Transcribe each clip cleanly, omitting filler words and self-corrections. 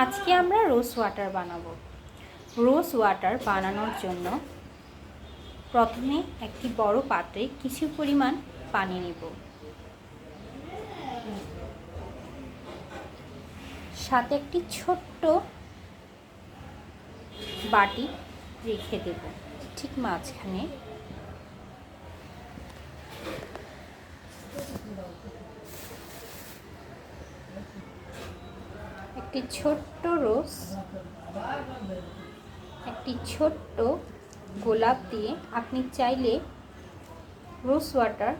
আজকে আমরা rose water বানাবো। রোজ ওয়াটার বানানোর জন্য প্রথমে একটি বড় পাত্রে কিছু পরিমাণ পানি নেব, সাথে একটি ছোট্ট বাটি রেখে দেব ঠিক মাঝখানে। একটি ছোট্ট রোজ, একটি ছোট্ট গোলাপ দিয়ে আপনি চাইলে রোজ ওয়াটার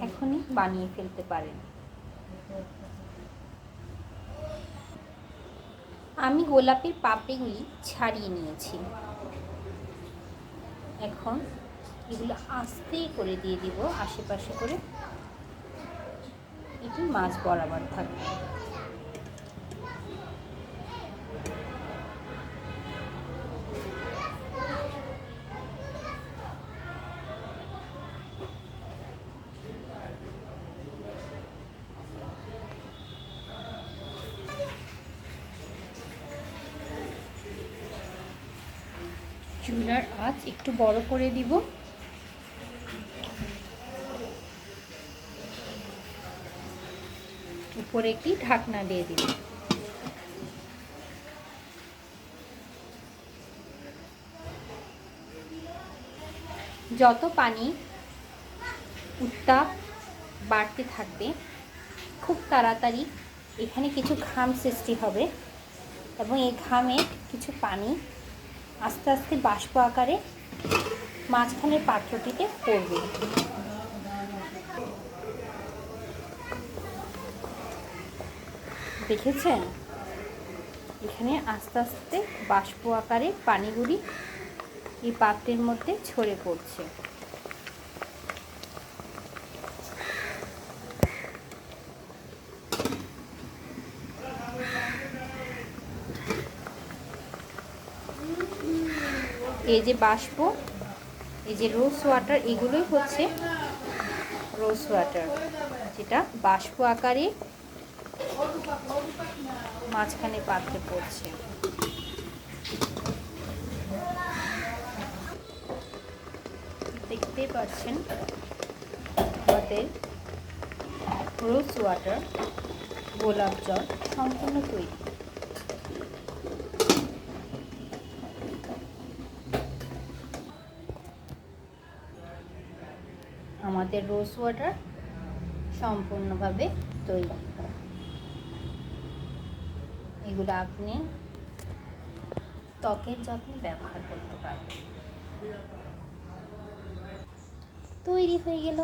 এখনই বানিয়ে ফেলতে পারেন। আমি গোলাপের পাপড়িগুলি ছাড়িয়ে নিয়েছি। এখন এগুলো আস্তে করে দিয়ে দিব, আশেপাশে করে, এটি মাছ বরাবর থাকবে। চুলার আঁচ একটু বড় করে দিব। উপরে একটি ঢাকনা দিয়ে দিব। যত পানি উত্তাপ বাড়তে থাকবে, খুব তাড়াতাড়ি এখানে কিছু ঘাম সৃষ্টি হবে এবং এই ঘামের কিছু পানি আস্তে আস্তে বাষ্প আকারে মাঝখানের পাত্রটিতে পড়বে। দেখেছেন, এখানে আস্তে আস্তে বাষ্প আকারে পানিগুলি এই পাত্রের মধ্যে ছড়ে পড়ছে। এই যে বাষ্প, এই যে রোজ ওয়াটার, এগুলোই হচ্ছে রোজ ওয়াটার, যেটা বাষ্প আকারে মাঝখানে পাত্রে পড়ছে। দেখতে পাচ্ছেন আমাদের রোজ ওয়াটার গোলাপ জল সম্পূর্ণ তৈরি। আমাদের রোজ ওয়াটার সম্পূর্ণভাবে তৈরি। এগুলো আপনি ত্বকের যত্নে ব্যবহার করতে পারবেন। তৈরি হয়ে গেল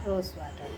রোজ ওয়াটার।